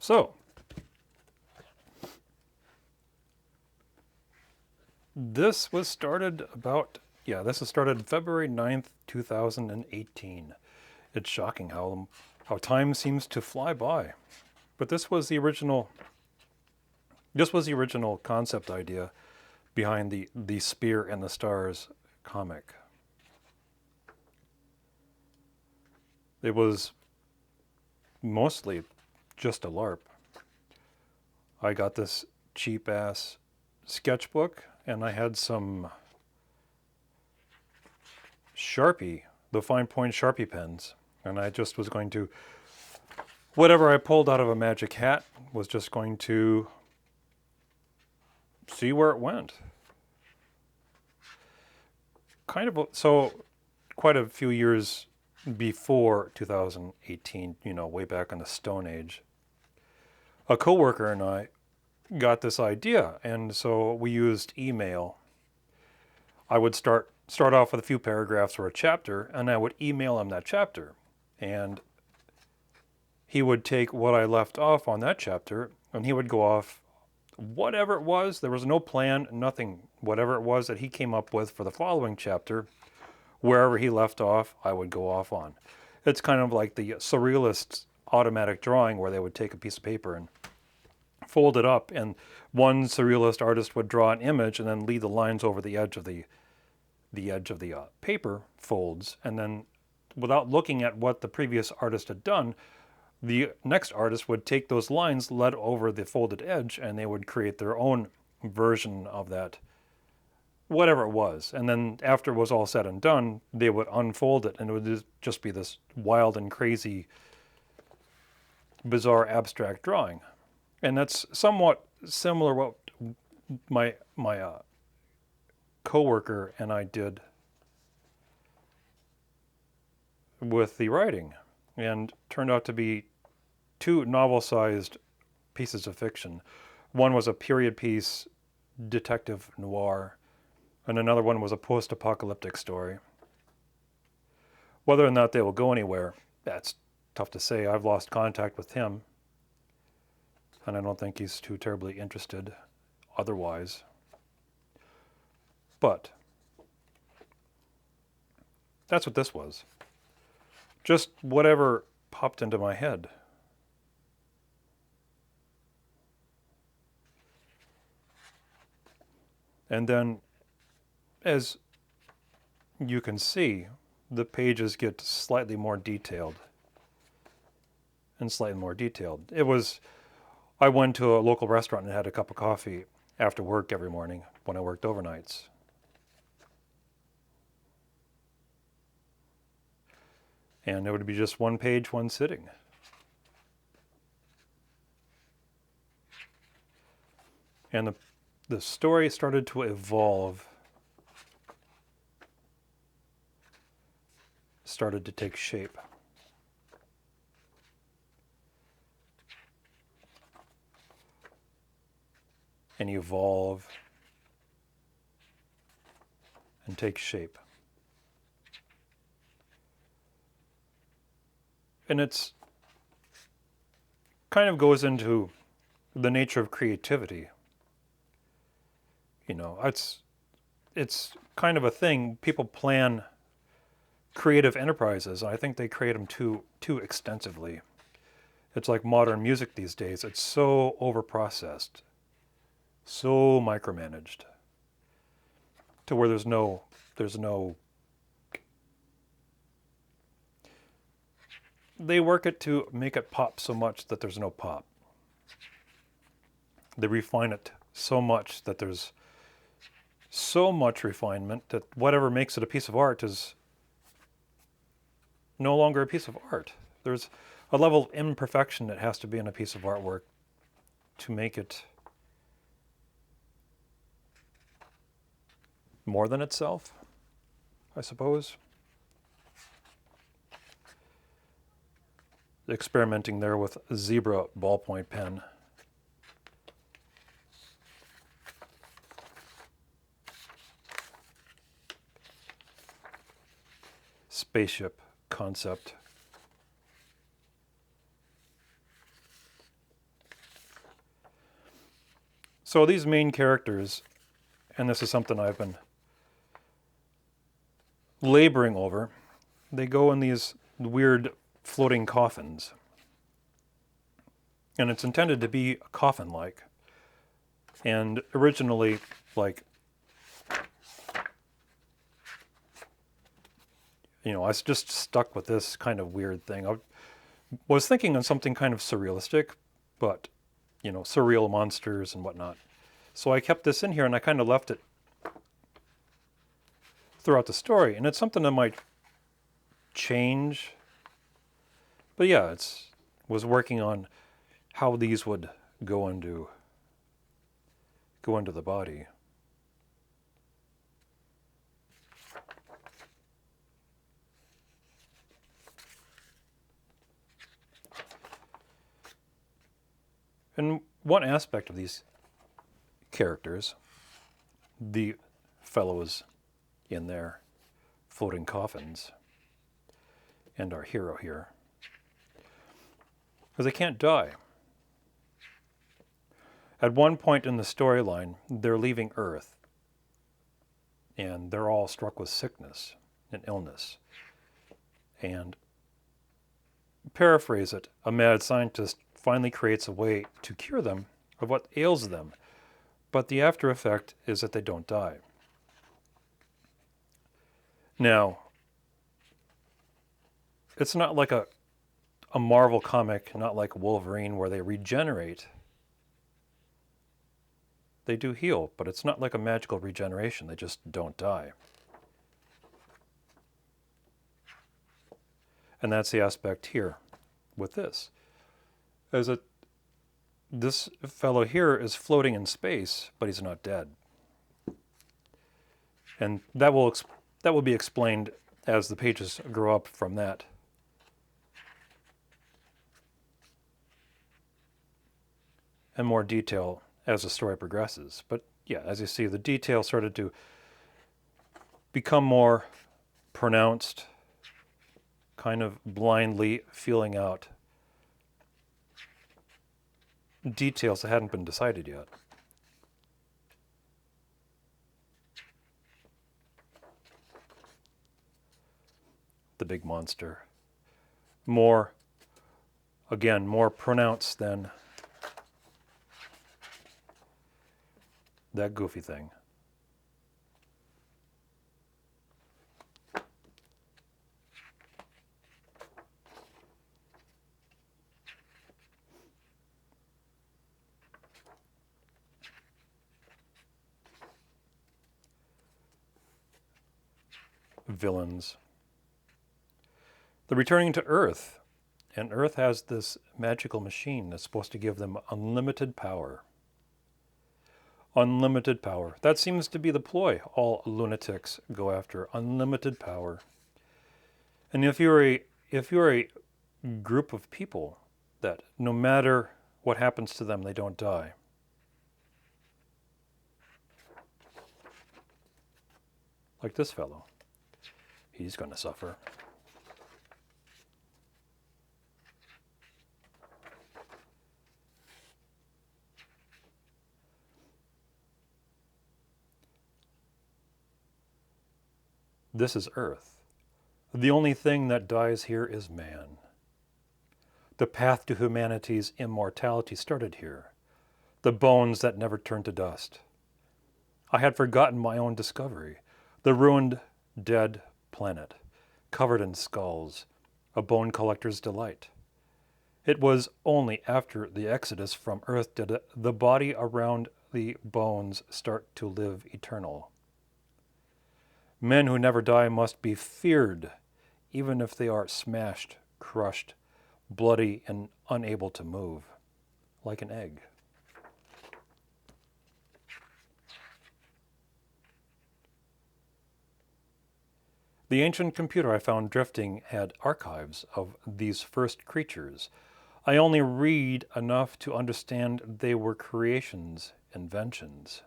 So, this was started this was started February 9th, 2018. It's shocking how time seems to fly by. But this was the original concept idea behind the Spear and the Stars comic. It was mostly just a LARP. I got this cheap ass sketchbook and I had some Sharpie, the fine point Sharpie pens, and I just was going to, whatever I pulled out of a magic hat was just going to see where it went. So quite a few years before 2018, way back in the Stone Age, a coworker and I got this idea, and so we used email. I would start off with a few paragraphs or a chapter, and I would email him that chapter, and he would take what I left off on that chapter, and he would go off whatever it was. There was no plan, nothing. Whatever it was that he came up with for the following chapter, wherever he left off, I would go off on. It's kind of like the surrealist automatic drawing where they would take a piece of paper and fold it up, and one surrealist artist would draw an image and then lead the lines over the edge of the paper folds, and then without looking at what the previous artist had done, the next artist would take those lines led over the folded edge, and they would create their own version of that, whatever it was. And then after it was all said and done, they would unfold it, and it would just be this wild and crazy, bizarre, abstract drawing. And that's somewhat similar what my coworker and I did with the writing, and turned out to be two novel-sized pieces of fiction. One was a period piece detective noir, and another one was a post-apocalyptic story. Whether or not they will go anywhere, that's tough to say. I've lost contact with him, and I don't think he's too terribly interested otherwise. But that's what this was. Just whatever popped into my head. And then, as you can see, the pages get slightly more detailed. And slightly more detailed. I went to a local restaurant and had a cup of coffee after work every morning when I worked overnights. And it would be just one page, one sitting. And the story started to evolve, started to take shape. And evolve and take shape. And it's kind of goes into the nature of creativity. It's kind of a thing. People plan creative enterprises, and I think they create them too extensively. It's like modern music these days. It's so overprocessed, so micromanaged, to where there's no they work it to make it pop so much that there's no pop. They refine it so much that there's so much refinement that whatever makes it a piece of art is no longer a piece of art. There's a level of imperfection that has to be in a piece of artwork to make it more than itself, I suppose. Experimenting there with a zebra ballpoint pen. Spaceship concept. So these main characters, and this is something I've been laboring over, they go in these weird floating coffins. And it's intended to be coffin-like. And originally, like, I was just stuck with this kind of weird thing. I was thinking on something kind of surrealistic, but, surreal monsters and whatnot. So I kept this in here and I kind of left it throughout the story. And it's something that might change. But yeah, was working on how these would go into the body. And one aspect of these characters, the fellows in their floating coffins, and our hero here, is they can't die. At one point in the storyline, they're leaving Earth, and they're all struck with sickness and illness. And paraphrase it, a mad scientist finally creates a way to cure them of what ails them, but the after effect is that they don't die. Now, it's not like a Marvel comic, not like Wolverine, where they regenerate. They do heal, but it's not like a magical regeneration. They just don't die. And that's the aspect here with this. This fellow here is floating in space, but he's not dead. And that will be explained as the pages grow up from that. And more detail as the story progresses. But yeah, as you see, the detail started to become more pronounced, kind of blindly feeling out details that hadn't been decided yet. The big monster. More pronounced than that goofy thing. Villains. They're returning to Earth, and Earth has this magical machine that's supposed to give them unlimited power. Unlimited power. That seems to be the ploy all lunatics go after. Unlimited power. And if you're a group of people that no matter what happens to them, they don't die. Like this fellow. He's going to suffer. This is Earth. The only thing that dies here is man. The path to humanity's immortality started here. The bones that never turn to dust. I had forgotten my own discovery. The ruined, dead planet, covered in skulls, a bone collector's delight. It was only after the exodus from Earth did the body around the bones start to live eternal. Men who never die must be feared, even if they are smashed, crushed, bloody, and unable to move, like an egg. The ancient computer I found drifting had archives of these first creatures. I only read enough to understand they were creations, inventions.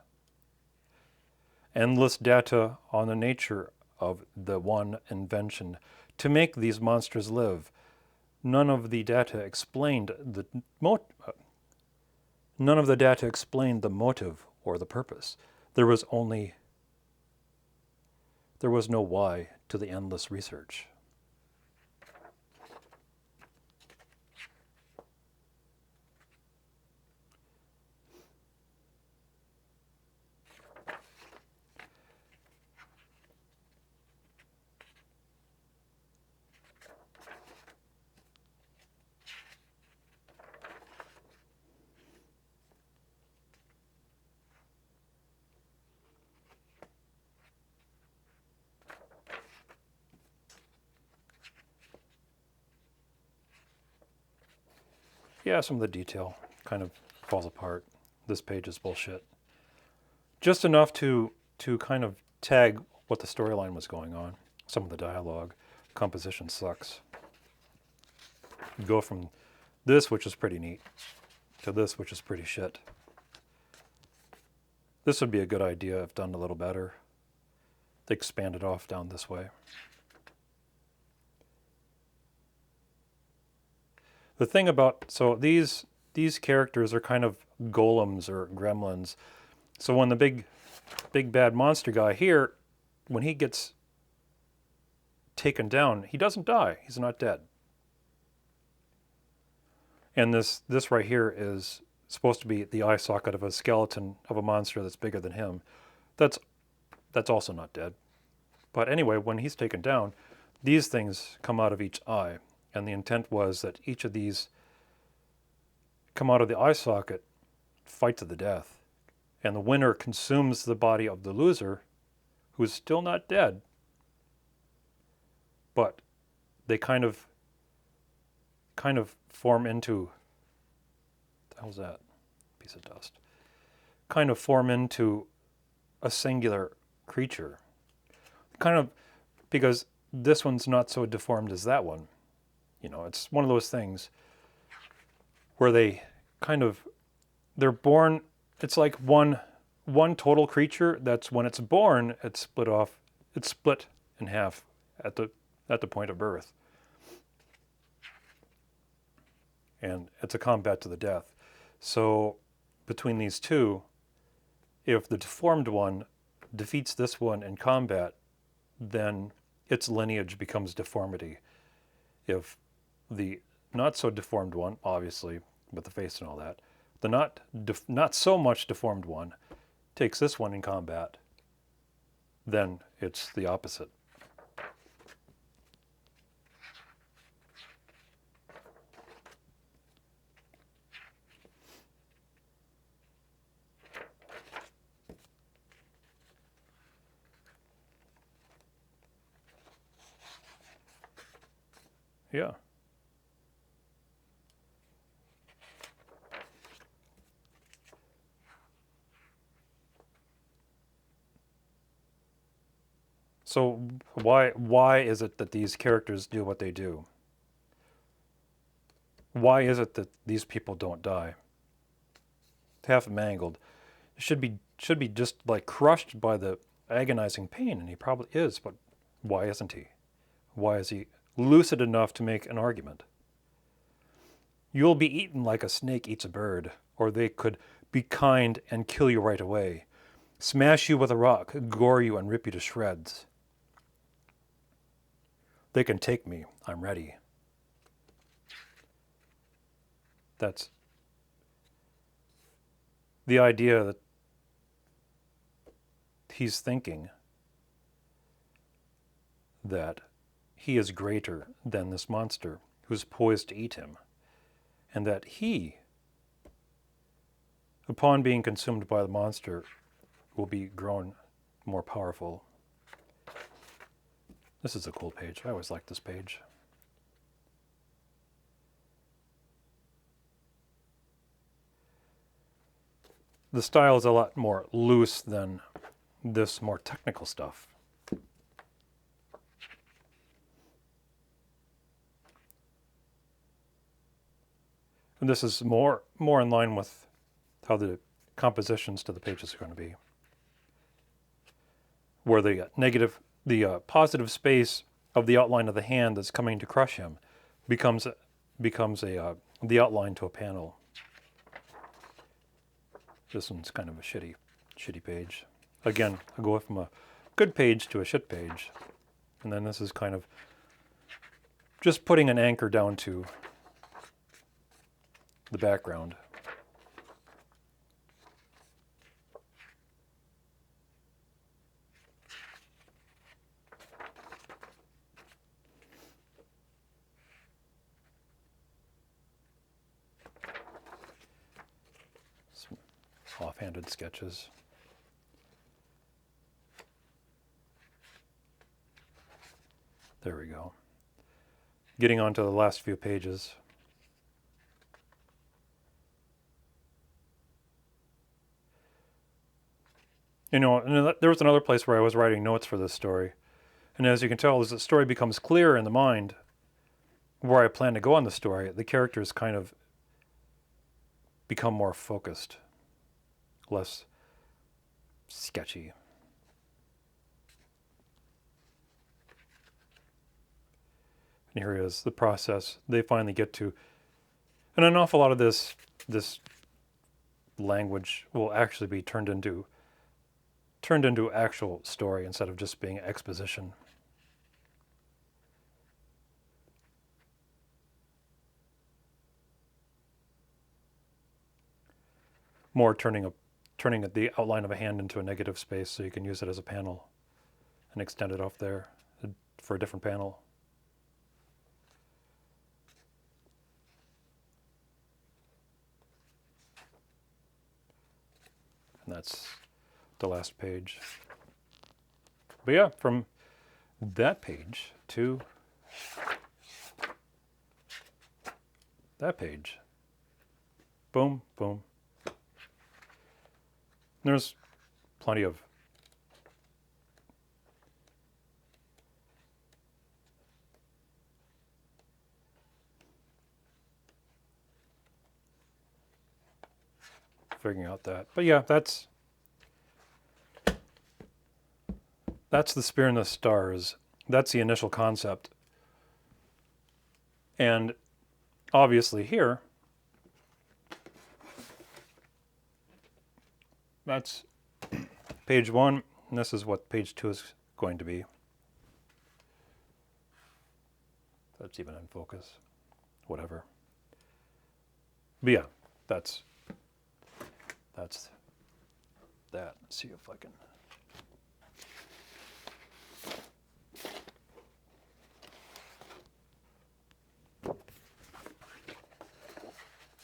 Endless data on the nature of the one invention to make these monsters live. None of the data explained None of the data explained the motive or the purpose. There was no why to the endless research. Yeah, some of the detail kind of falls apart. This page is bullshit. Just enough to kind of tag what the storyline was going on. Some of the dialogue. Composition sucks. You go from this, which is pretty neat, to this, which is pretty shit. This would be a good idea if done a little better. They expand it off down this way. The thing about, so these characters are kind of golems or gremlins. So when the big bad monster guy here, when he gets taken down, he doesn't die. He's not dead. And this right here is supposed to be the eye socket of a skeleton of a monster that's bigger than him. That's also not dead. But anyway, when he's taken down, these things come out of each eye. And the intent was that each of these come out of the eye socket, fight to the death. And the winner consumes the body of the loser, who is still not dead. But they kind of form into, what the hell's that? Piece of dust. Kind of form into a singular creature. Kind of, because this one's not so deformed as that one. You know, it's one of those things where they're born, it's like one total creature that's, when it's born, it's split in half at the point of birth. And it's a combat to the death. So between these two, if the deformed one defeats this one in combat, then its lineage becomes deformity. If the not so deformed one, obviously with the face and all that, the not so much deformed one takes this one in combat, then it's the opposite. Yeah. So why is it that these characters do what they do? Why is it that these people don't die? Half mangled. It should be just like crushed by the agonizing pain, and he probably is, but why isn't he? Why is he lucid enough to make an argument? You'll be eaten like a snake eats a bird, or they could be kind and kill you right away. Smash you with a rock, gore you and rip you to shreds. They can take me, I'm ready. That's the idea that he's thinking that he is greater than this monster who's poised to eat him, and that he, upon being consumed by the monster, will be grown more powerful. This is a cool page. I always liked this page. The style is a lot more loose than this more technical stuff. And this is more in line with how the compositions to the pages are going to be. Where the positive space of the outline of the hand that's coming to crush him becomes the outline to a panel. This one's kind of a shitty page. Again, I go from a good page to a shit page. And then this is kind of just putting an anchor down to the background. Some offhanded sketches. There we go. Getting on to the last few pages. You know, and there was another place where I was writing notes for this story. And as you can tell, as the story becomes clearer in the mind, where I plan to go on the story, the characters kind of become more focused, less sketchy. And here is the process they finally get to. And an awful lot of this language will actually be turned into actual story instead of just being exposition. More turning the outline of a hand into a negative space so you can use it as a panel and extend it off there for a different panel. And that's the last page. But yeah, from that page to that page. Boom, boom. There's plenty of figuring out that. But yeah, that's the Spear in the Stars. That's the initial concept. And obviously here, that's page 1, and this is what page 2 is going to be. That's even in focus. Whatever. But yeah, that's that. Let's see if I can.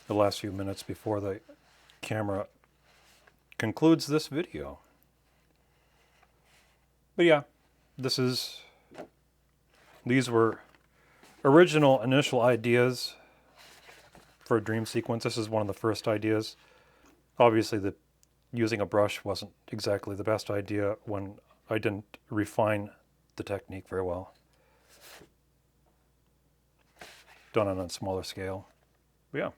The last few minutes before the camera concludes this video. But yeah, these were original initial ideas for a dream sequence. This is one of the first ideas. Obviously, using a brush wasn't exactly the best idea when I didn't refine the technique very well. Done on a smaller scale. But yeah,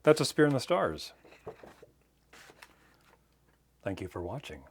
that's A Spear in the Stars. Thank you for watching.